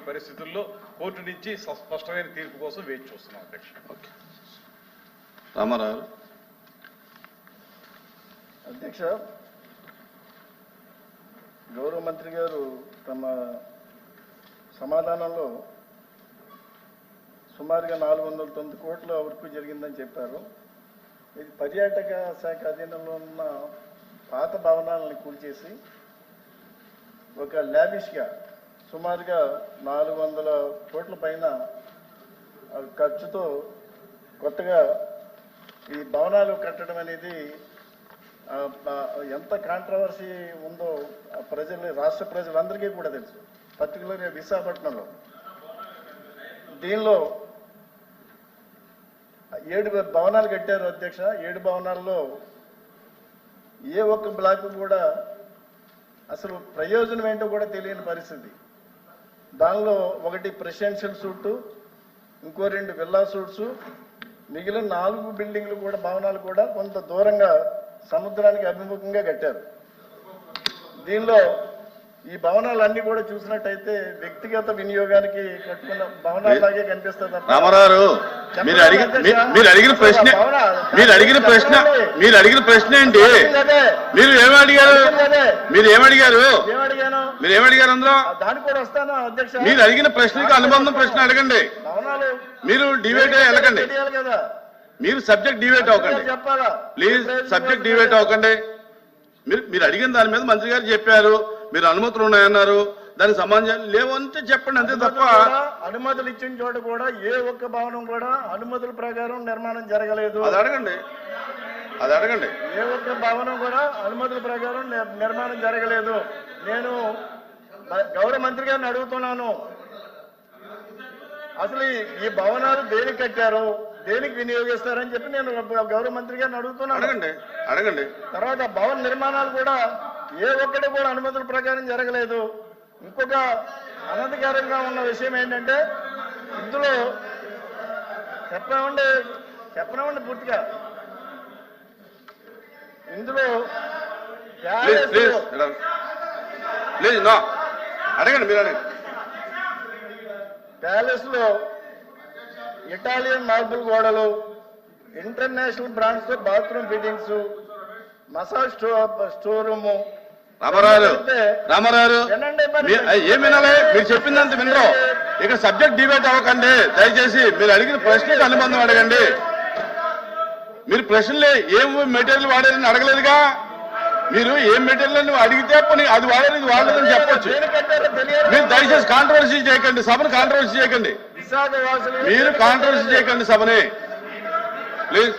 పరిస్థితుల్లో కోర్టు నుంచి స్పష్టమైన తీర్పు కోసం వేచి చూస్తున్నాం అధ్యక్ష. రామారావు అధ్యక్ష, గౌరవ మంత్రి గారు తమ సమాధానంలో సుమారుగా 409 కోట్ల వరకు జరిగిందని చెప్పారు. ఇది పర్యాటక శాఖ అధీనంలో ఉన్న పాత భవనాలను కూల్చేసి ఒక లావిష్గా సుమారుగా 400 కోట్ల పైన ఖర్చుతో కొత్తగా ఈ భవనాలు కట్టడం అనేది ఎంత కాంట్రవర్సీ ఉందో రాష్ట్ర ప్రజలందరికీ కూడా తెలుసు. పర్టికులర్గా విశాఖపట్నంలో దీనిలో 7 భవనాలు కట్టారు అధ్యక్ష. 7 భవనాల్లో ఏ ఒక్క బ్లాక్ కూడా అసలు ప్రయోజనం ఏంటో కూడా తెలియని పరిస్థితి. దానిలో ఒకటి ప్రెసిడెన్షియల్ సూటు, ఇంకో 2 విల్లా సూట్స్, మిగిలిన 4 బిల్డింగ్లు కూడా భవనాలు కూడా కొంత దూరంగా సముద్రానికి అభిముఖంగా కట్టారు. దీనిలో ఈ భవనాలన్నీ కూడా చూసినట్టయితే వ్యక్తిగత వినియోగానికి కట్టుకున్న భవనాలాగే కనిపిస్తుంది. రామారావు మీరు అడిగిన ప్రశ్న ఏంటి? మీరు ఏమడిగారు? అందులో దానికి కూడా వస్తాను అధ్యక్ష. మీరు అడిగిన ప్రశ్నకి అనుబంధం ప్రశ్న అడగండి. భవనాలు మీరు డిబేట్ వెళ్ళకండి. కదా, మీరు సబ్జెక్ట్ డిబేట్ అవ్వకండి చెప్పాలా ప్లీజ్. సబ్జెక్ట్ డిబేట్ అవ్వకండి. మీరు అడిగిన దాని మీద మంత్రి గారు చెప్పారు, మీరు అనుమతులు ఉన్నాయన్నారు, దానికి సంబంధం లేవంటే చెప్పండి, అంతే తప్ప. అనుమతులు ఇచ్చిన చోట కూడా ఏ ఒక్క భవనం కూడా అనుమతుల ప్రకారం నిర్మాణం జరగలేదు. అది అడగండి. ఏ ఒక్క భవనం కూడా అనుమతుల ప్రకారం నిర్మాణం జరగలేదు. నేను గౌరవ మంత్రి గారిని అడుగుతున్నాను, అసలు ఈ భవనాలు దేనికి కట్టారు, దేనికి వినియోగిస్తారని చెప్పి నేను గౌరవ మంత్రి గారిని అడుగుతున్నాను. అడగండి. తర్వాత భవన నిర్మాణాలు కూడా ఏ ఒక్కటి కూడా అనుమతుల ప్రకారం జరగలేదు. ఇంకొక అనధికారంగా ఉన్న విషయం ఏంటంటే, ఇందులో చెప్పనివ్వండి పూర్తిగా. ఇందులో ప్యాలెస్ లో ఇటాలియన్ మార్బుల్ గోడలు, ఇంటర్నేషనల్ బ్రాండ్స్ తో bathroom fittings, massage store room. Ramarao ఏం వినాలి? మీరు చెప్పిందంత వినరు. ఇక్కడ సబ్జెక్ట్ డిబేట్ అవ్వకండి దయచేసి. మీరు అడిగిన ప్రశ్నకి అనుబంధం అడగండి. మీరు ప్రశ్నలే ఏం మెటీరియల్ వాడారని అడగలేదుగా. మీరు ఏం మెటీరియల్ అడిగితే అది వాడలేదు ఇది వాడలేదని చెప్పొచ్చు. మీరు దయచేసి కాంట్రవర్సీ చేయకండి, సభను కాంట్రవర్సీ చేయకండి. మీరు కాంట్రవర్సీ చేయకండి సభని ప్లీజ్.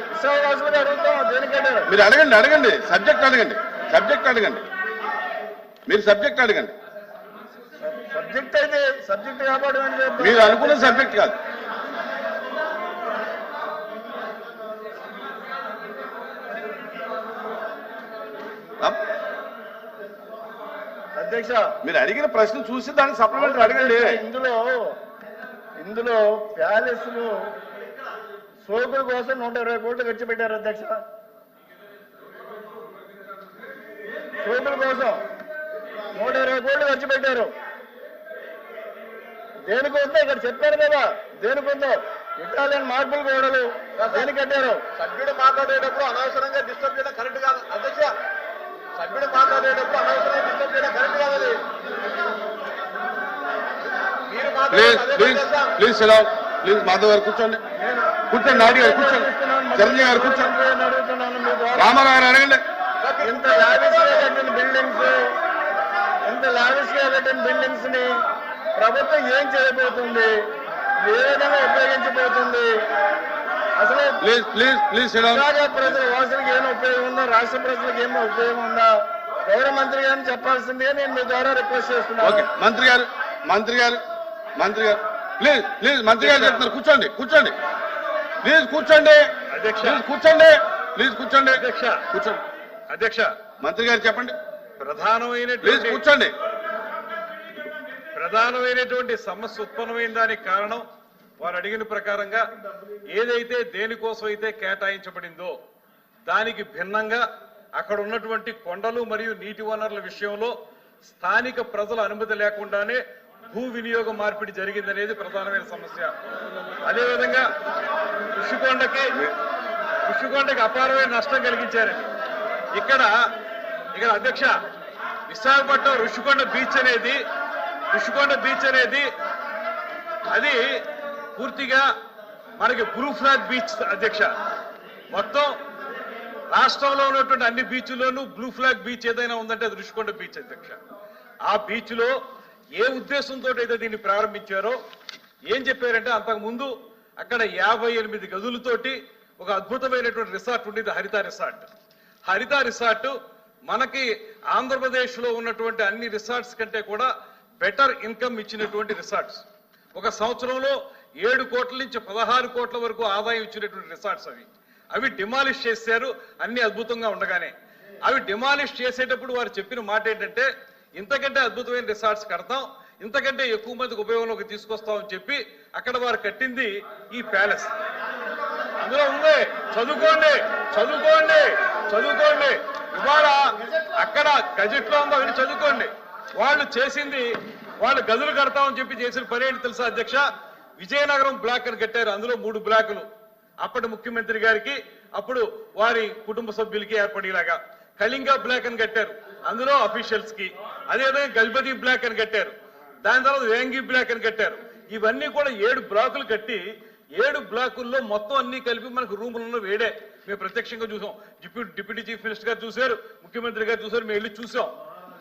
మీరు అడగండి. సబ్జెక్ట్ అడగండి. మీరు సబ్జెక్ట్ అడగండి. సబ్జెక్ట్ అయితే సబ్జెక్ట్ కాపాడు. మీరు అనుకున్న సబ్జెక్ట్ కాదు. అధ్యక్ష, మీరు అడిగిన ప్రశ్న చూసి దానికి సప్లిమెంటరీ అడగండి. ఇందులో ప్యాలెస్ లో సోకుల కోసం 120 కోట్లు ఖర్చు పెట్టారు అధ్యక్ష. సోకుల కోసం 120 కోట్లు ఖర్చు పెట్టారు. దేనికొందో ఇక్కడ చెప్పారు కదా, దేనికొందో ఇటాలియన్ మార్బుల్ గోడలు దేనికి కట్టారు. సభ్యుడు మాట్లాడేటప్పుడు అనవసరంగా డిస్టర్బ్ చేయడం కరెక్ట్ కాదు అధ్యక్ష. సభ్యుడు మాట్లాడేటప్పుడు అనవసరంగా డిస్టర్బ్ చేయడం కరెక్ట్ కాదు. ప్లీజ్ మాధవ్ గారు కూర్చోండి. నాయుడు గారు కూర్చోండి. చిరంజీవి గారు కూర్చోండి. రామారావు గారు అడగండి. ఇంత లావిష్గా కట్టిన బిల్డింగ్స్ ని ప్రభుత్వం ఏం చేయబోతుంది, ఏ విధంగా ఉపయోగించబోతుంది, అసలు ప్రజల వాసులకు ఏమైనా ఉపయోగం ఉందా, రాష్ట్ర ప్రజలకు ఏమైనా ఉపయోగం ఉందా, గౌరవ మంత్రి గారిని చెప్పాల్సిందిగా నేను మీ ద్వారా రిక్వెస్ట్ చేస్తున్నాను. మంత్రి గారు ప్లీజ్ మంత్రి గారు చెప్తున్నారు. కూర్చోండి ప్లీజ్ కూర్చోండి. అధ్యక్ష మంత్రి గారు చెప్పండి. ప్రధానమైనటువంటి సమస్య ఉత్పన్నమైన దానికి కారణం వారు అడిగిన ప్రకారంగా ఏదైతే దేనికోసం అయితే కేటాయించబడిందో దానికి భిన్నంగా అక్కడ ఉన్నటువంటి కొండలు మరియు నీటి వనరుల విషయంలో స్థానిక ప్రజల అనుమతి లేకుండానే భూ వినియోగ మార్పిడి జరిగిందనేది ప్రధానమైన సమస్య. అదేవిధంగా ఋషికొండకి అపారమైన నష్టం కలిగించారండి. ఇక్కడ అధ్యక్ష విశాఖపట్నం ఋషికొండ బీచ్ అనేది అది పూర్తిగా మనకి బ్లూ ఫ్లాగ్ బీచ్ అధ్యక్ష. మొత్తం రాష్ట్రంలో ఉన్నటువంటి అన్ని బీచ్ల్లోనూ బ్లూ ఫ్లాగ్ బీచ్ ఏదైనా ఉందంటే అది ఋషికొండ బీచ్ అధ్యక్ష. ఆ బీచ్ లో ఏ ఉద్దేశంతో అయితే దీన్ని ప్రారంభించారో ఏం చెప్పారంటే, అంతకుముందు అక్కడ 58 గదులతోటి ఒక అద్భుతమైనటువంటి రిసార్ట్ ఉండేది, హరిత రిసార్ట్ మనకి ఆంధ్రప్రదేశ్ లో ఉన్నటువంటి అన్ని రిసార్ట్స్ కంటే కూడా బెటర్ ఇన్కమ్ ఇచ్చినటువంటి రిసార్ట్స్. ఒక సంవత్సరంలో 7 కోట్ల నుంచి 16 కోట్ల వరకు ఆదాయం ఇచ్చినటువంటి రిసార్ట్స్ అవి డిమాలిష్ చేశారు. అన్ని అద్భుతంగా ఉండగానే అవి డిమాలిష్ చేసేటప్పుడు వారు చెప్పిన మాట ఏంటంటే, ఇంతకంటే అద్భుతమైన రిసార్ట్స్ కడతాం, ఇంతకంటే ఎక్కువ మందికి ఉపయోగంలోకి తీసుకొస్తామని చెప్పి అక్కడ వారు కట్టింది ఈ ప్యాలెస్. అందులో ఉంది, చదువుకోండి. ఇవాళ అక్కడ గజెట్ లో ఉందో అవన్నీ చదువుకోండి. వాళ్ళు గదులు కడతామని చెప్పి చేసిన పని ఏంటి తెలుసా అధ్యక్ష? విజయనగరం బ్లాక్ అని కట్టారు. అందులో 3 బ్లాకులు అప్పటి ముఖ్యమంత్రి గారికి, అప్పుడు వారి కుటుంబ సభ్యులకి ఏర్పడేలాగా. కళింగ బ్లాక్ అని కట్టారు, అందులో అఫీషియల్స్ కి. అదేవిధంగా గల్బది బ్లాక్ అని కట్టారు. దాని తర్వాత వేంగి బ్లాక్ అని కట్టారు. ఇవన్నీ కూడా 7 బ్లాకులు కట్టి 7 బ్లాకుల్లో మొత్తం అన్ని కలిపి మనకు రూములలో వేడే. మేము ప్రత్యక్షంగా చూసాం. డిప్యూటీ చీఫ్ మినిస్టర్ గారు చూశారు, ముఖ్యమంత్రి గారు చూశారు, మేము వెళ్ళి చూసాం.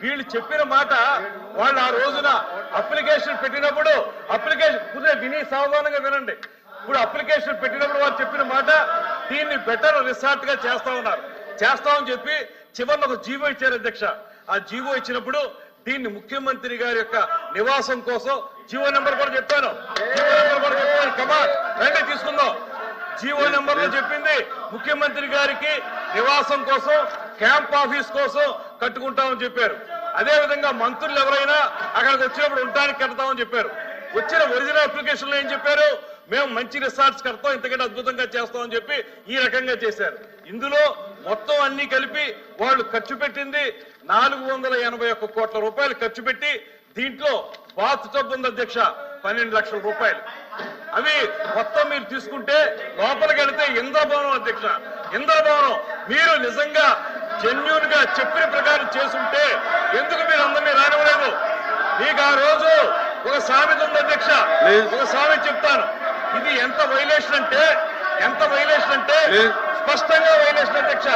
వీళ్ళు చెప్పిన మాట, వాళ్ళు ఆ రోజున అప్లికేషన్ పెట్టినప్పుడు విని సావధానంగా వినండి. ఇప్పుడు అప్లికేషన్ పెట్టినప్పుడు వారు చెప్పిన మాట, దీన్ని బెటర్ రిసార్ట్ గా చేస్తామని చెప్పి చివరిలో ఒక జీవో ఇచ్చారు అధ్యక్ష. ఆ జీవో ఇచ్చినప్పుడు దీన్ని ముఖ్యమంత్రి గారి యొక్క నివాసం కోసం జీవో నెంబర్ కూడా చెప్పాను. కమాన్ రండి తీసుకుందాం. జీవో నెంబర్ లో చెప్పింది ముఖ్యమంత్రి గారికి నివాసం కోసం, క్యాంప్ ఆఫీస్ కోసం కట్టుకుంటామని చెప్పారు. అదేవిధంగా మంత్రులు ఎవరైనా అక్కడికి వచ్చినప్పుడు ఉండడానికి కడతామని చెప్పారు. వచ్చిన ఒరిజినల్ అప్లికేషన్ లో ఏం చెప్పారు? మేము మంచి రిసార్ట్స్ కడతాం, ఇంతకంటే అద్భుతంగా చేస్తామని చెప్పి ఈ రకంగా చేశారు. ఇందులో మొత్తం అన్ని కలిపి వాళ్ళు ఖర్చు పెట్టింది 481 కోట్ల రూపాయలు ఖర్చు పెట్టి, దీంట్లో బాత్ టబ్ ఉంది అధ్యక్ష 12 లక్షల రూపాయలు. అవి మొత్తం మీరు తీసుకుంటే లోపలికి వెళితే ఇంద్రభవనం అధ్యక్ష, ఇంద్రభవనం. మీరు నిజంగా జెన్యూన్ గా చెప్పిన ప్రకారం చేసుంటే ఎందుకు మీరు అందరినీ రానివ్వలేదు? మీకు ఆ రోజు ఒక సామెత ఉంది అధ్యక్ష, ఒక సామెత చెప్తాను. ఇది ఎంత వైలేషన్ అంటే స్పష్టంగా వైలేషన్ అధ్యక్ష.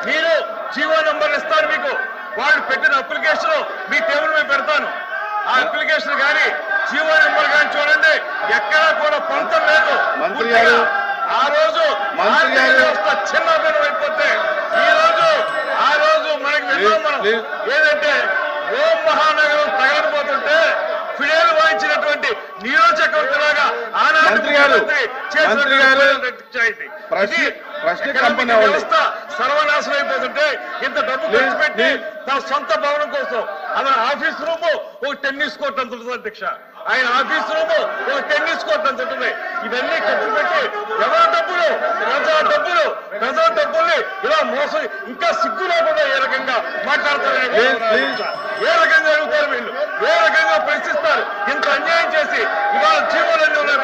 మీరు జీవో నంబర్ ఇస్తాను మీకు, వాళ్ళు పెట్టిన అప్లికేషన్ మీ టేబుల్ మీద పెడతాను. ఆ అప్లికేషన్ కానీ జీవో నెంబర్ కానీ చూడండి, ఎక్కడా కూడా పొంతం లేదు. మంత్రి గారు ఆ రోజు వ్యవస్థ చిన్నభిన్నం అయిపోతే ఆ రోజు మనకి నిర్మాణం ఏదంటే ఓం మహానగరం తగలకపోతుంటే ఫిడేలు వాయించినటువంటి నియోజకవర్గలాగా వ్యవస్థ సర్వనాశనం అయిపోతుంటే ఇంత డబ్బు ఖర్చు పెట్టి తన సొంత భవనం కోసం అలా ఆఫీస్ రూమ్ ఒక టెన్నిస్ కోర్ట్ అంత ఉంటుంది అధ్యక్ష. ఆయన ఆఫీస్ రూమ్ ఒక టెన్నిస్ కోర్ట్ అంత ఉంటుంది. ఇవన్నీ ఖర్చు పెట్టి ఎవరి డబ్బులు, ప్రజా డబ్బుల్ని ఇలా మోసం, ఇంకా సిగ్గు లేకుండా ఏ రకంగా మాట్లాడతారు, ఏ రకంగా అడుగుతారు వీళ్ళు, ఏ రకంగా ప్రశ్నిస్తారు? ఇంత అన్యాయం చేసి ఇవాళ జీవోలన్నీ ఉన్నాయి.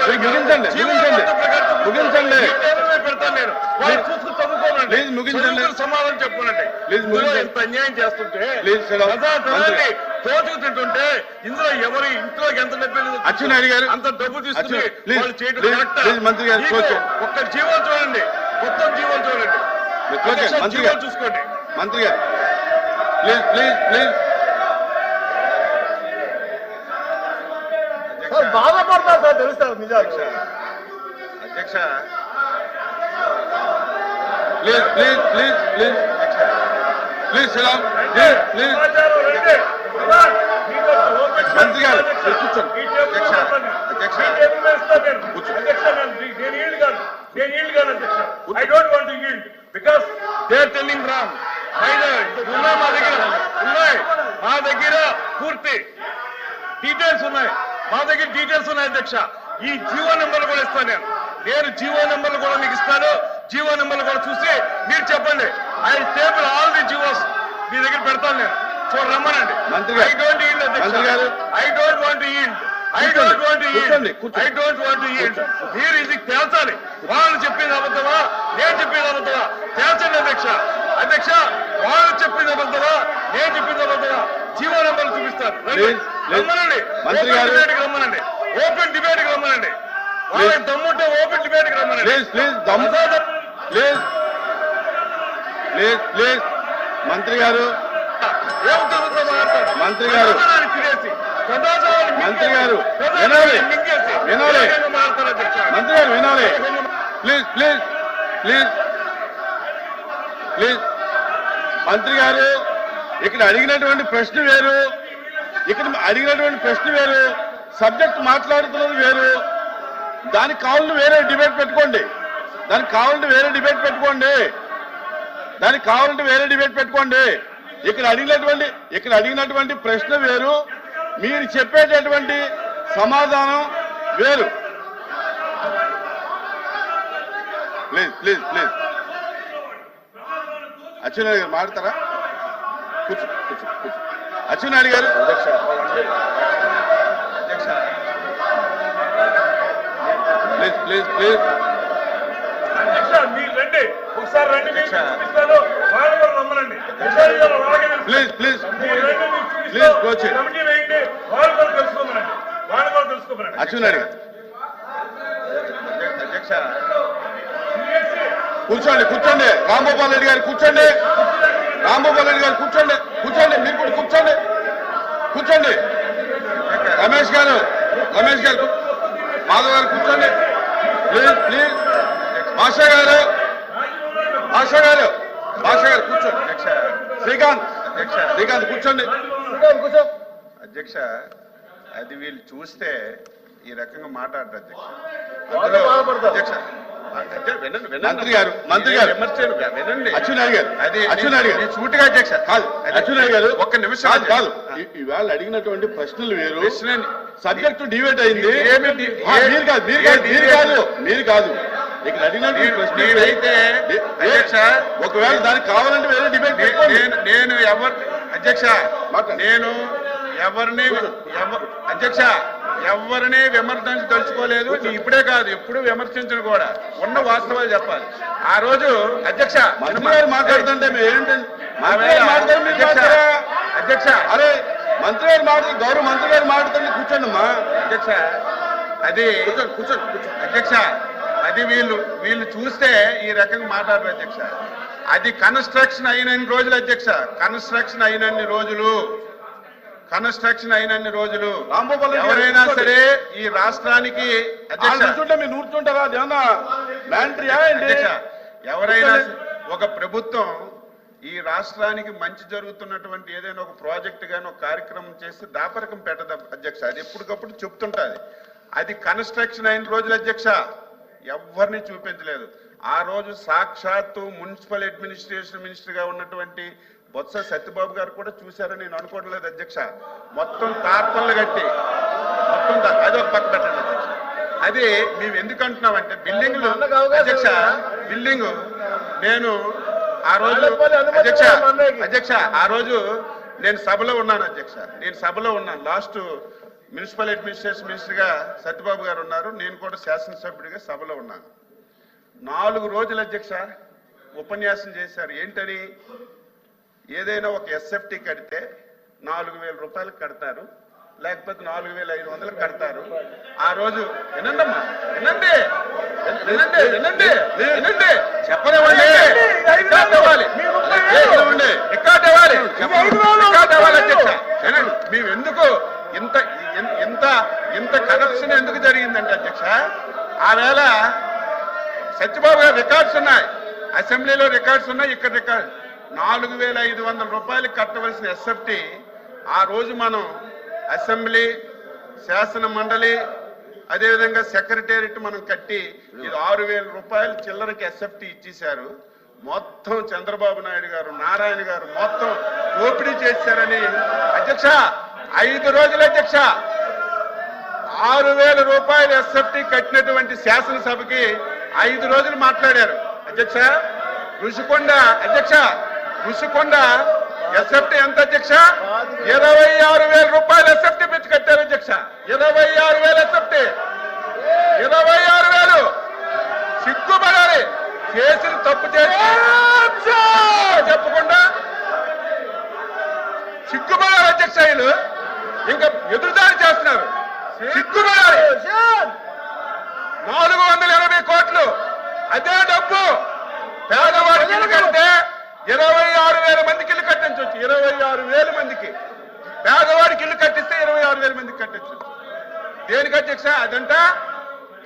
పెడతాను నేను, వాళ్ళు చూసుకుని చదువుకోనండి, సమాధానం చెప్పుకోనండి. ఇంత అన్యాయం చేస్తుంటే ప్రజాధనాన్ని తోచుకు తింటుంటే ఇందులో ఎవరి ఇంట్లోకి ఎంత డబ్బు అంత డబ్బు తీసుకుని వాళ్ళు చేయడం ఒక్క జీవోలు చూడండి, మొత్తం జీవోలు చూడండి, జీవోలు చూసుకోండి. మంత్రి గారు ప్లీజ్ బాధపడతా సార్, తెలుస్తారు నిజాలు. అధ్యక్ష ప్లీజ్ మంత్రి గారు కూర్చోండి. I don't want to yield because they are telling wrong. మా దగ్గర పూర్తి డీటెయిల్స్ ఉన్నాయి, అధ్యక్ష. ఈ జీవో నెంబర్లు కూడా ఇస్తాను నేను జీవో నెంబర్లు కూడా మీకు ఇస్తాను. జీవో నెంబర్లు కూడా చూసి మీరు చెప్పండి. I table all the GOs మీ దగ్గర పెడతాను నేను, రమ్మనండి. మంత్రి గారు I don't yield, అధ్యక్ష. I don't want to yield. I don't want కూర్చోండి, కూర్చోండి. ఐ డోంట్ వాంట్ మీరు ఇది తేల్చాలి. వాళ్ళు చెప్పేది అబద్ధమా, నేను చెప్పేది అబద్ధమా తేల్చండి అధ్యక్ష. అధ్యక్ష, వాళ్ళు చెప్పింది అబద్ధమా, నేను చెప్పింది అబద్ధమా జీవో నెంబర్లు చూపిస్తారు. రమ్మనండి, మంత్రి గారు రమ్మనండి, ఓపెన్ డిబేట్ కి రమ్మనండి. వాళ్ళకి దమ్ముంటే ఓపెన్ డిబేట్ కి రమ్మనండి. Please please please please please మంత్రి గారు మంత్రి గారు మంత్రి గారు వినాలి వినాలి మంత్రి గారు వినాలి. ప్లీజ్ ప్లీజ్ ప్లీజ్ ప్లీజ్ మంత్రి గారు ఇక్కడ అడిగినటువంటి ప్రశ్న వేరు, ఇక్కడ అడిగినటువంటి ప్రశ్న వేరు, సబ్జెక్ట్ మాట్లాడుతున్నది వేరు. దానికి కావాలని వేరే డిబేట్ పెట్టుకోండి, దానికి కావాలంటే వేరే డిబేట్ పెట్టుకోండి, దానికి కావాలంటే వేరే డిబేట్ పెట్టుకోండి. ఇక్కడ అడిగినటువంటి ప్రశ్న వేరు, మీరు చెప్పేటటువంటి సమాధానం వేరు. ప్లీజ్ ప్లీజ్ ప్లీజ్ అచ్చెన్నాయుడు గారు మాట్లాడతారా? కూర్చో కూర్చో కూర్చో. అచ్చెన్నాయుడు గారు ప్లీజ్ ప్లీజ్ ప్లీజ్ మీరు రండి, ఒకసారి రండి, రమ్మనండి. Please please please coach committee వేయండి, వాళ్ళు కూడా తెలుసుకోమనండి, వాళ్ళు కూడా తెలుసుకోమనండి. అచ్చెన్నాయుడు గారు అధ్యక్ష కూర్చోండి కూర్చోండి. రాంగోపాల్ రెడ్డి గారు కూర్చోండి, రాంగోపాల్ రెడ్డి గారు కూర్చోండి కూర్చోండి, మీరు కూడా కూర్చోండి కూర్చోండి. రమేష్ గారు మాధవ్ గారు కూర్చోండి ప్లీజ్ ప్లీజ్. భాషా గారు కూర్చోండి. శ్రీకాంత్ కూర్చోండి. అధ్యక్ష అది వీళ్ళు చూస్తే ఈ రకంగా మాట్లాడరు అధ్యక్ష. అధ్యక్ష మంత్రి గారు వినండి. అచ్చెన్నాయుడు గారు సూటిగా అధ్యక్ష కాదు, అచ్చెన్నాయుడు గారు ఒక్క నిమిషం కాదు. ఇవాళ అడిగినటువంటి ప్రశ్నలు వేరు, సబ్జెక్టు డిబేట్ అయింది. మీరు కాదు ఇక్కడ అడిగినటువంటి ప్రశ్న అయితే అధ్యక్ష ఒకవేళ దానికి కావాలంటే వేరే డిబేట్ నేను అధ్యక్ష నేను అధ్యక్ష ఎవరిని విమర్శించదలుచుకోలేదు. ఇప్పుడే కాదు, ఎప్పుడు విమర్శించను కూడా, ఉన్న వాస్తవాలు చెప్పాలి. ఆ రోజు అధ్యక్ష మాట్లాడుతుంటే అధ్యక్ష అరే మంత్రి గారు మాట్లాడు, గౌరవ మంత్రి గారు మాట్లాడుతుంటే కూర్చోండి అమ్మా. అధ్యక్ష అది కూర్చోండి అధ్యక్ష అది వీళ్ళు చూస్తే ఈ రకంగా మాట్లాడరు అధ్యక్ష. అది కన్స్ట్రక్షన్ అయినన్ని రోజులు అధ్యక్ష, కన్స్ట్రక్షన్ అయినన్ని రోజులు ఎవరైనా సరే ఈ రాష్ట్రానికి మీరు నూర్చుంటారా? ఎవరైనా ఒక ప్రభుత్వం ఈ రాష్ట్రానికి మంచి జరుగుతున్నటువంటి ఏదైనా ఒక ప్రాజెక్ట్ గాని ఒక కార్యక్రమం చేస్తే దాపరకం పెట్టదు అధ్యక్ష. అది ఎప్పటికప్పుడు చెప్తుంటది. అది కన్స్ట్రక్షన్ అయిన రోజులు అధ్యక్ష ఎవరిని చూపించలేదు. ఆ రోజు సాక్షాత్తు మున్సిపల్ అడ్మినిస్ట్రేషన్ మినిస్టర్ గా ఉన్నటువంటి బొత్స సత్యబాబు గారు కూడా చూశారని నేను అనుకోవట్లేదు అధ్యక్ష. మొత్తం తార్పన్లు కట్టి మొత్తం అది ఒక పక్క పెట్టండి అధ్యక్ష. అది మేము ఎందుకు అంటున్నామంటే బిల్డింగ్లు అధ్యక్ష, బిల్డింగ్ నేను ఆ రోజు అధ్యక్ష ఆ రోజు నేను సభలో ఉన్నాను. లాస్ట్ మున్సిపల్ అడ్మినిస్ట్రేషన్ మినిస్టర్ గా సత్యబాబు గారు ఉన్నారు, నేను కూడా శాసనసభ్యుడిగా సభలో ఉన్నాను. 4 రోజులు అధ్యక్ష ఉపన్యాసం చేశారు. ఏంటని, ఏదైనా ఒక ఎస్ఎఫ్టీ కడితే 4,000 రూపాయలు కడతారు, లేకపోతే 4,500 కడతారు. ఆ రోజు వినండి చెప్పనివ్వండి, రికార్డ్ అవ్వాలి అధ్యక్ష. మేము ఎందుకు ఇంత కరప్షన్ ఎందుకు జరిగిందంటే అధ్యక్ష, ఆ వేళ సత్యబాబు గారు రికార్డ్స్ ఉన్నాయి, అసెంబ్లీలో రికార్డ్స్ ఉన్నాయి, ఇక్కడ రికార్డ్ 4,500 రూపాయలు కట్టవలసిన ఎస్ఎఫ్టీ ఆ రోజు మనం అసెంబ్లీ, శాసన మండలి, అదేవిధంగా సెక్రటేరియట్ మనం కట్టి ఇది 6,000 రూపాయలు చిల్లరకి ఎస్ఎఫ్టీ ఇచ్చేశారు. మొత్తం చంద్రబాబు నాయుడు గారు, నారాయణ గారు మొత్తం దోపిడీ చేశారని అధ్యక్ష 5 రోజులు అధ్యక్ష 6,000 రూపాయలు ఎస్ఎఫ్టీ కట్టినటువంటి శాసనసభకి 5 రోజులు మాట్లాడారు అధ్యక్ష. ఋషికొండ ఎస్ఎఫ్టీ ఎంత అధ్యక్ష? 26,000 రూపాయలు ఎస్ఎఫ్టీ పెంచి కట్టారు అధ్యక్ష. 26,000 ఎస్ఎఫ్టీ, 26,000. సిగ్గుపడాలి. చేసిన తప్పు చేసి చెప్పకుండా సిగ్గుపడాలి అధ్యక్ష. వీళ్ళు ఇంకా ఎదురుదాడి చేస్తున్నారు. సిగ్గుపడాలి. 480 కోట్లు అదే డబ్బు పేదవాడికి ఇల్లు కంటే 26,000 మందికి ఇల్లు కట్టించవచ్చు. 26,000 మందికి పేదవాడికి ఇల్లు కట్టిస్తే 26,000 మందికి కట్టించవచ్చు. దేనికి అధ్యక్ష? అదంట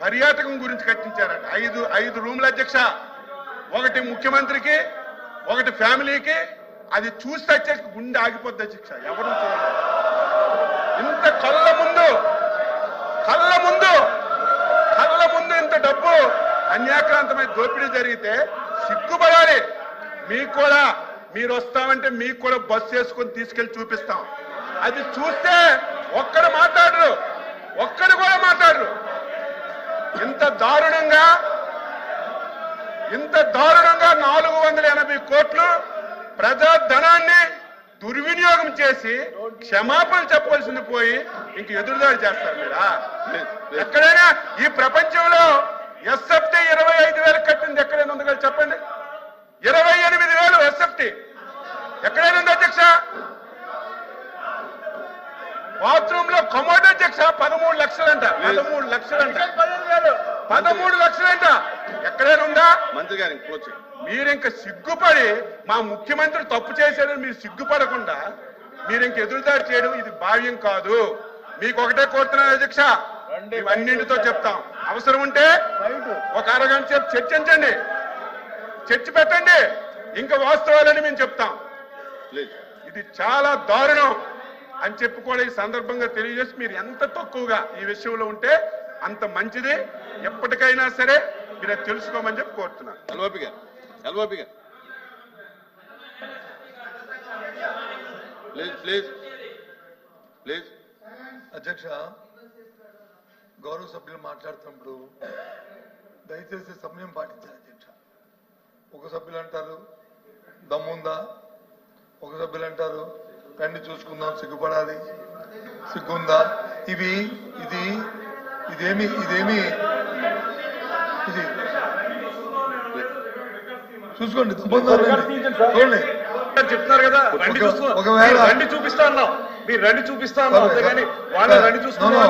పర్యాటకం గురించి కట్టించారట. 5 రూముల అధ్యక్ష. ఒకటి ముఖ్యమంత్రికి, ఒకటి ఫ్యామిలీకి. అది చూస్తే అధ్యక్ష గుండె ఆగిపోద్ది అధ్యక్ష. ఎవరు చూడాలి? ఇంత కళ్ళ ముందు ఇంత డబ్బు అన్యాక్రాంతమైన దోపిడీ జరిగితే సిగ్గుపడాలి. మీకు కూడా, మీరు వస్తామంటే మీకు కూడా బస్సు వేసుకొని తీసుకెళ్లి చూపిస్తాం. అది చూస్తే ఒక్కడు కూడా మాట్లాడరు. ఇంత దారుణంగా 480 కోట్లు ప్రజా ధనాన్ని దుర్వినియోగం చేసి క్షమాపణ చెప్పవలసింది పోయి ఇంక ఎదురుదాడి చేస్తారు మీరా? ఎక్కడైనా ఈ ప్రపంచంలో ఎస్ఎఫ్టీ 25,000 కట్టింది ఎక్కడైనా ఉంది కదా చెప్పండి? 28,000 ఎస్ఎఫ్టీ ఎక్కడైనా ఉంది అధ్యక్ష? బాత్రూమ్ లో కమోడ్ అధ్యక్ష 13 లక్షలంట. 13 లక్షలంట. ఎక్కడైనా ఉందా? మంత్రి గారు మీరు ఇంకా సిగ్గుపడి మా ముఖ్యమంత్రి తప్పు చేశారని మీరు సిగ్గుపడకుండా మీరు ఇంక ఎదురుదాడి చేయడం ఇది భావ్యం కాదు. మీకు ఒకటే కోరుతున్నాను అధ్యక్ష, ఇవన్నింటితో చెప్తాం. అవసరం ఉంటే ఒక అరగంట సేపు చర్చించండి, చర్చ పెట్టండి. ఇంకా వాస్తవాలని మేము చెప్తాం. ఇది చాలా దారుణం అని చెప్పి కూడా ఈ సందర్భంగా తెలియజేసి మీరు ఎంత తక్కువగా ఈ విషయంలో ఉంటే అంత మంచిది. ఎప్పటికైనా సరే మీరు అది తెలుసుకోమని చెప్పి కోరుతున్నాను. ఎల్ఓపి గారు ప్లీజ్. అధ్యక్ష, గౌరవ సభ్యులు మాట్లాడుతున్నప్పుడు దయచేసి సమయం పాటించాలి అధ్యక్ష. ఒక సభ్యులు అంటారు దమ్ముందా, ఒక సభ్యులు అంటారు రండి చూసుకుందాం, సిగ్గుపడాలి, సిగ్గుందా. ఇదేమి చూసుకోండి. చూడండి చెప్తున్నారు కదా, రండి చూపిస్తా అన్నాం. మీరు రండి చూపిస్తా అన్నాం అంతేగాని వాళ్ళ రండి చూసుకున్నాం.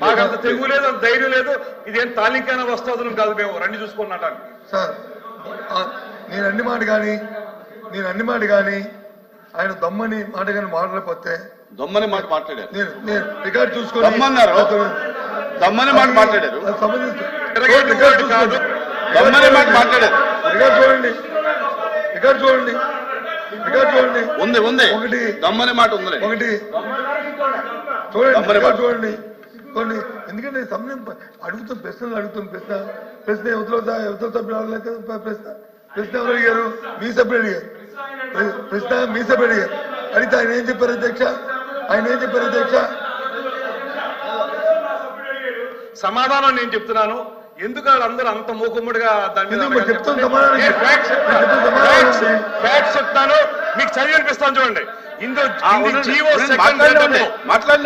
మాకు అంత తెగువ లేదు, అంత ధైర్యం లేదు. ఇదేం తాలింకైనా వస్తాదులం కాదు. మేము రండి చూసుకున్నట్టు సార్. నేను అన్ని మాట కానీ ఆయన దమ్మని మాట కానీ మాట్లాడకపోతే దమ్మని మాట మాట్లాడారు. నేను రికార్డు చూసుకొని దమ్మన్నారు, దమ్మని మాట మాట్లాడారు. రికార్డు చూడండి. ఉంది ఒకటి దమ్మని మాట ఉంది. ఒకటి చూడండి. ఎందుకంటే సమయం ప్రశ్న యువతల సభ్యులు అడగలేదు కదా. ప్రశ్న ఎవరు అడిగారు? మీ సభ్యులు అడిగారు. అడిగితే ఆయన ఏం చెప్పారు అధ్యక్ష? సమాధానం నేను చెప్తున్నాను. ఎందుకు వాళ్ళందరూ అంత మూకుమ్మడిగా దాని మీద ఫ్యాక్ట్స్ చెప్తాను, మీకు చదివి అనిపిస్తాను. చూడండి,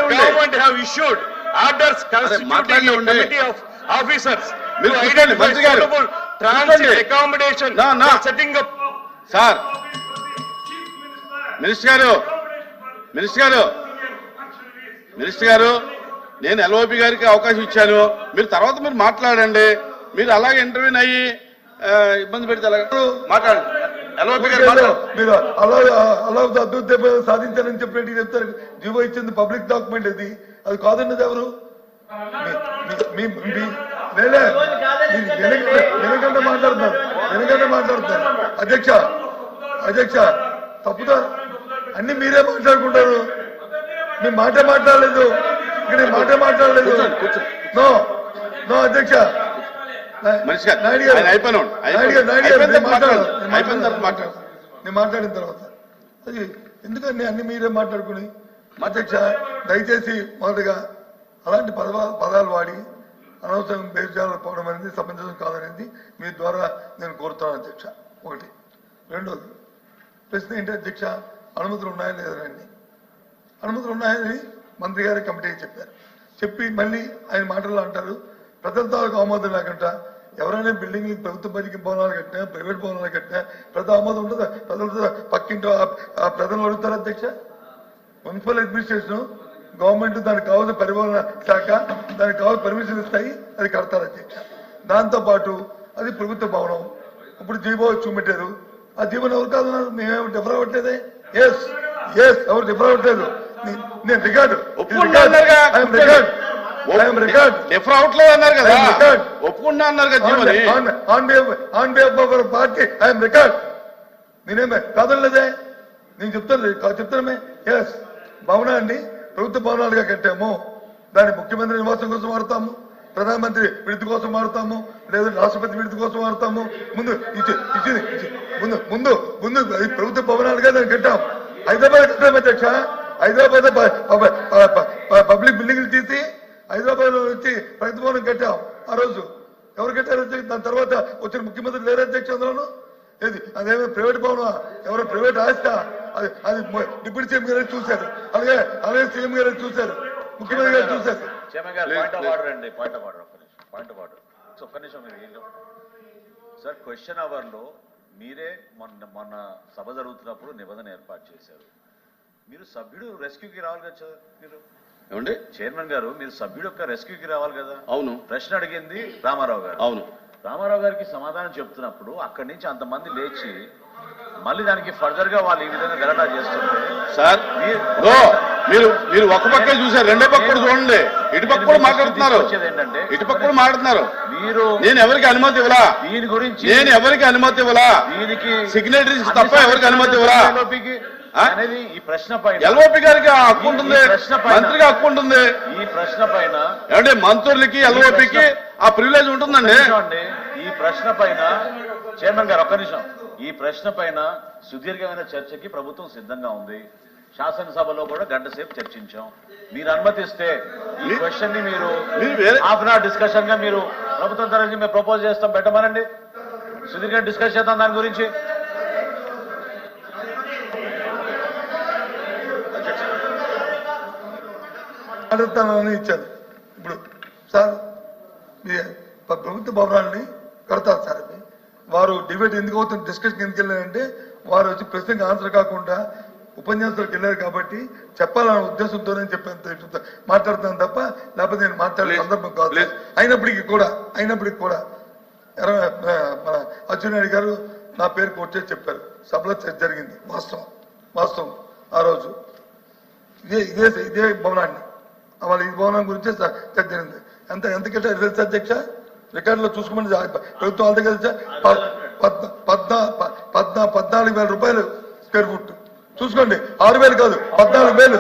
government have issued orders committee of officers transit accommodation setting up. Sir minister గారు నేను ఎల్ఓపి గారికి అవకాశం ఇచ్చాను. మీరు తర్వాత మీరు మాట్లాడండి. మీరు అలాగే ఇంటర్వ్యూని అయ్యి ఇబ్బంది పెడితే మాట్లాడండి. ఎల్ఓపి గారు మీరు అలా అభివృద్ధి సాధించారని చెప్పినట్టు చెప్తారు. జీవో ఇచ్చింది పబ్లిక్ డాక్యుమెంట్. అది కాదన్నది ఎవరు? వెనకంటే మాట్లాడుతున్నారు అధ్యక్ష. తప్పుదా? అన్ని మీరే మాట్లాడుకుంటారు. మీ మాట మాట్లాడలేదు. ఇక్కడ మాట్లాడలేదు. నో అధ్యక్ష. నేను మాట్లాడిన తర్వాత అది ఎందుకంటే అన్ని మీరే మాట్లాడుకుని. అధ్యక్ష, దయచేసి మొదటగా అలాంటి పదాలు వాడి అనవసరం బేజాలు పోవడం అనేది సమంజసం కాదనేది మీ ద్వారా నేను కోరుతాను అధ్యక్ష. ఒకటి. రెండోది ప్రశ్న ఏంటి అధ్యక్ష? అనుమతులు ఉన్నాయా లేదండి, అనుమతులు ఉన్నాయని మంత్రి గారి కమిటీకి చెప్పారు. చెప్పి మళ్ళీ ఆయన మాటల్లో అంటారు ప్రజల తాలూకు ఆమోదం లేకుండా ఎవరైనా బిల్డింగ్ ప్రభుత్వ బడికి భవనాలు కట్టినా ప్రైవేట్ భవనాలు కట్టినా ప్రజల ఆమోదం ఉంటుందా? ప్రజలతో పక్కింటో ఆ ప్రజలు అడుగుతారు అధ్యక్ష. మున్సిపల్ అడ్మినిస్ట్రేషన్ గవర్నమెంట్ దానికి కావాల్సిన పరిపాలన శాఖ దానికి కావాల్సిన పర్మిషన్ ఇస్తాయి, అది కడతారు అధ్యక్ష. దాంతోపాటు అది ప్రభుత్వ భవనం. ఇప్పుడు జీవో చూపెట్టారు, ఆ జీవోని ఎవరు కాదన్నారు, మేమేమి డిఫర్ అవ్వట్లేదే. ఎస్ ఎస్ ఎవరు డిఫర్ అవ్వట్లేదు. నేను రికార్డు డిఫర్ అవట్లేదు అన్నారు కదా, ఒప్పుకున్నా అన్నారు కదా on behalf of our party I'm record. నేనేమే కాదనలేదే, నేను చెప్తానమే. ఎస్ భవనాన్ని ప్రభుత్వ భవనాలుగా కట్టాము, దాన్ని ముఖ్యమంత్రి నివాసం కోసం వాడతాము, ప్రధానమంత్రి విడుదల కోసం వాడతాము, లేదా రాష్ట్రపతి విడుదల కోసం వాడతాము. ముందు అది ప్రభుత్వ భవనాలుగా దాన్ని కట్టాం. హైదరాబాద్ కట్టాము అధ్యక్ష. హైదరాబాద్ పబ్లిక్ బిల్డింగ్లు తీసి హైదరాబాద్ లో వచ్చి ప్రగతి భవనం కట్టాం. ఆ రోజు ఎవరు కట్టారు అధ్యక్ష? దాని తర్వాత వచ్చిన ముఖ్యమంత్రి లేరు అధ్యక్ష. అందులోను ఏది అదేమో ప్రైవేట్ భవనం, ఎవరో ప్రైవేట్ ఆస్తా, అది డిప్యూటీ సీఎం గారు చూశారు, అలాగే సీఎం గారు చూశారు, ముఖ్యమంత్రి గారు చూశారు. సార్ క్వశ్చన్ అవర్ లో మీరే మొన్న సభ జరుగుతున్నప్పుడు నిబంధన ఏర్పాటు చేశారు. మీరు సభ్యుడు రెస్క్యూకి రావాలి కదా సార్. మీరు ఏమండి చైర్మన్ గారు, మీరు సభ్యుడు యొక్క రెస్క్యూకి రావాలి కదా. అవును, ప్రశ్న అడిగింది రామారావు గారు. అవును, రామారావు గారికి సమాధానం చెప్తున్నప్పుడు అక్కడి నుంచి అంతమంది లేచి మళ్ళీ దానికి ఫర్దర్ గా వాళ్ళు ఈ విధంగా గలాటా చేస్తుంటే సార్ మీరు ఒక పక్కే చూసారు, రెండో పక్క కూడా చూడండి. ఇటుపక్క కూడా మాట్లాడుతున్నారు, ఏంటంటే ఇటుపక్క కూడా మాట్లాడుతున్నారు. మీరు నేను ఎవరికి అనుమతి ఇవ్వలా, దీని గురించి నేను ఎవరికి అనుమతి ఇవ్వలా, దీనికి సిగ్నేటరీస్ తప్ప ఎవరికి అనుమతి ఇవ్వలా అనేది ఈ ప్రశ్న పైన ఎల్ఓపి గారికి హక్కు ఉంటుంది, మంత్రికి హక్కు ఉంటుంది. ఈ ప్రశ్న పైన ఏమంటే మంత్రులకి ఎల్ఓపికి ఆ ప్రివిలేజ్ ఉంటుందండి. ఈ ప్రశ్న పైన చైర్మన్ గారు ఒక్క నిమిషం, ఈ ప్రశ్న పైన సుదీర్ఘమైన చర్చకి ప్రభుత్వం సిద్ధంగా ఉంది. శాసనసభలో కూడా గంట సేపు చర్చించాం. మీరు అనుమతిస్తే ఈ క్వశ్చన్ ని మీరు హాఫ్ అన్ అవర్ డిస్కషన్ గా మీరు ప్రభుత్వం తరఫు మేము ప్రపోజ్ చేస్తాం, పెట్టమనండి. సుదీర్ఘ డిస్కస్ చేద్దాం దాని గురించి. అడుగుతానని ఇచ్చారు. ఇప్పుడు సార్ ప్రభుత్వ భవనాన్ని కడతారు సార్. అది వారు డిబేట్ ఎందుకు అవుతుంది, డిస్కషన్ ఎందుకు వెళ్ళారంటే వారు వచ్చి ప్రశ్నకి ఆన్సర్ కాకుండా ఉపన్యాసాలకు వెళ్ళారు కాబట్టి చెప్పాలన్న ఉద్దేశంతోనే చెప్పాను, మాట్లాడుతాను తప్ప లేకపోతే నేను మాట్లాడే సందర్భం కాదు. అయినప్పటికీ కూడా మన అచ్చెన్నాయుడు గారు నా పేరు కొట్టే చెప్పారు. సభలో చర్చ జరిగింది, వాస్తవం. ఆ రోజు ఇదే భవనాన్ని వాళ్ళ ఈ భవనం గురించే చర్చ జరిగింది. ఎంత కట్టారు తెలుసా అధ్యక్ష? రికార్డులో చూసుకోమని ప్రభుత్వం వాళ్ళ దగ్గర 14,000 రూపాయలు స్క్వేర్ ఫుట్. చూసుకోండి, 6,000 కాదు, 14,000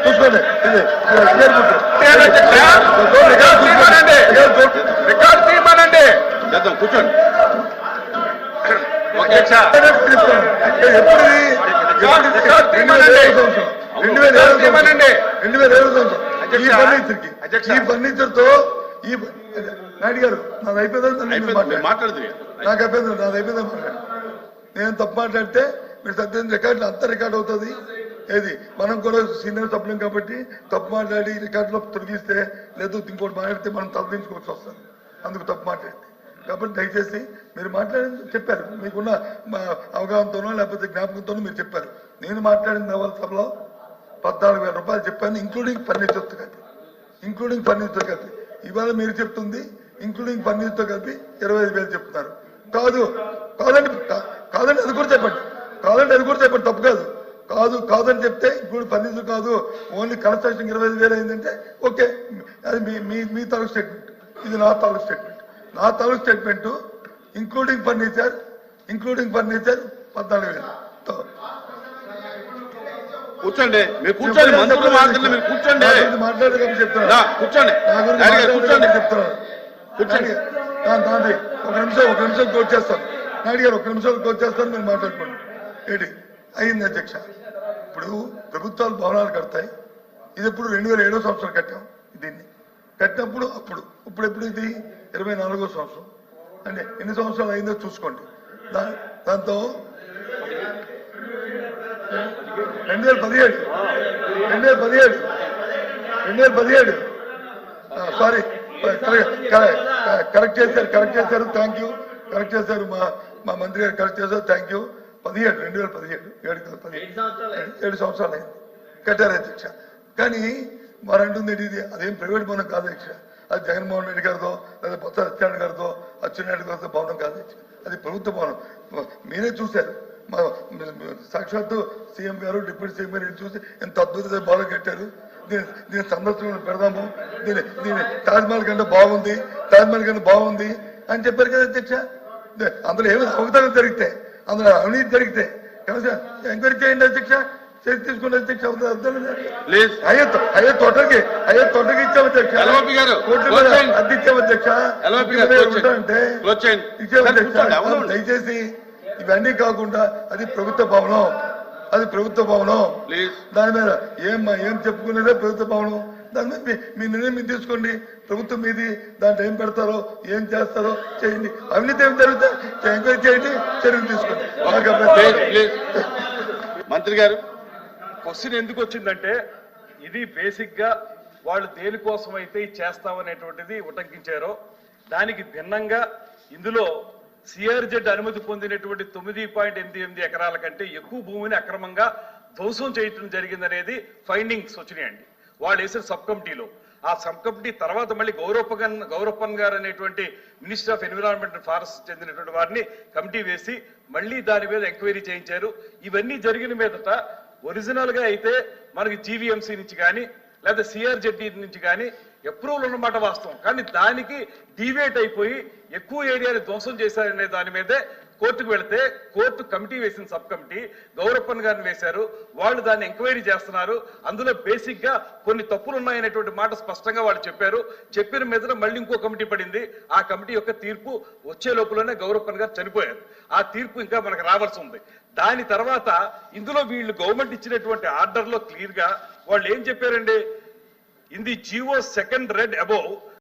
చూసుకోండి. ఇది స్క్వేర్ ఫుట్ కూర్చోండి. ఈ ఫర్నిచర్ తో నాయుడు గారు నాది అయిపోయిందని మాట్లాడుతుంది, నాకు అయిపోయింది, నాది అయిపోయిందని మాట్లాడు. నేను తప్పు మాట్లాడితే మీరు సత్యం రికార్డులు అంతా రికార్డ్ అవుతుంది. ఏది మనం కూడా సీనియర్ సభ్యులం కాబట్టి తప్పు మాట్లాడి రికార్డులో తొలగిస్తే లేదు ఇంకోటి మాట్లాడితే మనం తలదించుకోవాల్సి వస్తుంది. అందుకు తప్పు మాట్లాడింది కాబట్టి దయచేసి మీరు మాట్లాడింది చెప్పారు, మీకున్న అవగాహనతోనో లేకపోతే జ్ఞాపకంతోనో మీరు చెప్పారు. నేను మాట్లాడిన వాళ్ళ సభలో 14,000 రూపాయలు చెప్పాను, ఇంక్లూడింగ్ ఫర్నిచర్తో కలిపి. ఇవాళ మీరు చెప్తుంది ఇంక్లూడింగ్ ఫర్నిచర్తో కలిపి 25,000 చెప్తున్నారు. కాదండి అది కూడా చెప్పండి, తప్పు కాదని చెప్తే ఇంక్లూడింగ్ ఫర్నిచర్ కాదు, ఓన్లీ కన్స్ట్రక్షన్ 25,000 అయిందంటే ఓకే, అది మీ తాలూకు స్టేట్మెంట్, ఇది నా తాలూకు స్టేట్మెంట్. Including furniture 14,000. కూర్చోండి, మీరు కూర్చోండి, మంత్రులు మాట్లాడండి, మీరు కూర్చోండి, మాట్లాడేటప్పుడు చెప్తాను, కూర్చోండి. ఒక నిమిషం కోట్ చేస్తాను. నాయుడు గారు ఒక నిమిషం కోట్ చేస్తాను, మీరు మాట్లాడుకోండి. ఏంటి అయింది అధ్యక్ష? ఇప్పుడు ప్రభుత్వాలు భవనాలు కడతాయి. ఇది ఎప్పుడు 2007వ సంవత్సరం కట్టాం. దీన్ని కట్టినప్పుడు ఇప్పుడు ఎప్పుడు ఇది 24వ సంవత్సరం. అంటే ఎన్ని సంవత్సరాలు అయిందో చూసుకోండి. దాంతో 2017 సారీ కరెక్ట్ చేశారు థ్యాంక్ యూ కరెక్ట్ చేశారు మా మంత్రి గారు కరెక్ట్ చేశారు థ్యాంక్ యూ 2017 7 సంవత్సరాలు అయింది కట్టారు అధ్యక్ష. కానీ వారు అంటుంది ఇది అదేం ప్రైవేట్ భవనం కాదు అధ్యక్ష, అది జగన్మోహన్ రెడ్డి గారితో లేదా బొత్స సత్యనారాయణ గారితో అచ్చెన్నాయుడు గారితో భవనం కాదు అధ్యక్ష, అది ప్రభుత్వ భవనం. మీరే చూశారు సాక్షాత్తు సీఎం గారు డిప్యూటీ సీఎం గారు చూసి ఎంత అద్భుతంగా భవనం కట్టారు, దీని సందర్శన పెడదాము, దీని తాజ్మహల్ కంటే బాగుంది అని చెప్పారు కదా అధ్యక్ష. అందులో ఏమైనా అవకతవకలు జరిగితే, అందులో అవినీతి జరిగితే ఎంక్వైరీ చేయండి అధ్యక్ష, చర్య తీసుకునే అధ్యక్ష. అయ్యే తోటకి ఇచ్చాము అధ్యక్ష, అద్దె ఇచ్చాము అధ్యక్ష, అంటే ఇచ్చాము అధ్యక్ష. దయచేసి ఇవన్నీ కాకుండా అది ప్రభుత్వ భవనం, దాని మీద ఏం చెప్పుకునేదే ప్రభుత్వ భవనం, దాని మీద మీ నిర్ణయం మీరు తీసుకోండి. ప్రభుత్వం మీది, దాంట్లో ఏం పెడతారో ఏం చేస్తారో చేయండి. అవినీతి ఏం జరుగుతా ఎంక్వైరీ చేయండి, చర్యలు తీసుకోండి. మంత్రి గారు క్వశ్చన్ ఎందుకు వచ్చిందంటే ఇది బేసిక్ గా వాళ్ళు దేనికోసం అయితే ఇది చేస్తామనేటువంటిది ఉటంకించారో దానికి భిన్నంగా ఇందులో సిఆర్జెడ్ అనుమతి పొందినటువంటి 9.88 ఎకరాల కంటే ఎక్కువ భూమిని అక్రమంగా ధ్వంసం చేయటం జరిగిందనేది ఫైండింగ్స్ వచ్చినాయండి వాళ్ళు వేసిన సబ్ కమిటీలో. ఆ సబ్ కమిటీ తర్వాత మళ్ళీ గౌరప్పన్ గారు అనేటువంటి minister of environment and forest చెందినటువంటి వారిని కమిటీ వేసి మళ్ళీ దాని మీద ఎంక్వైరీ చేయించారు. ఇవన్నీ జరిగిన మీదట ఒరిజినల్ గా అయితే మనకి జీవీఎంసీ నుంచి కానీ లేదా సిఆర్జెడ్డి నుంచి కానీ అప్రూవల్ ఉన్నమాట వాస్తవం, కానీ దానికి డీవియేట్ అయిపోయి ఎక్కువ ఏరియాని ధ్వంసం చేశారనే దాని మీదే కోర్టుకు వెళితే కోర్టు కమిటీ వేసిన సబ్ కమిటీ గౌరప్పన్ గారిని వేశారు, వాళ్ళు దాన్ని ఎంక్వైరీ చేస్తున్నారు. అందులో బేసిక్ గా కొన్ని తప్పులు ఉన్నాయనేటువంటి మాట స్పష్టంగా వాళ్ళు చెప్పారు. చెప్పిన మీద మళ్ళీ ఇంకో కమిటీ పడింది. ఆ కమిటీ యొక్క తీర్పు వచ్చే లోపలనే గౌరప్పన్ గారు చనిపోయారు. ఆ తీర్పు ఇంకా మనకు రావాల్సి ఉంది. దాని తర్వాత ఇందులో వీళ్ళు గవర్నమెంట్ ఇచ్చినటువంటి ఆర్డర్ లో క్లియర్ గా వాళ్ళు ఏం చెప్పారండి, in the Jio second red above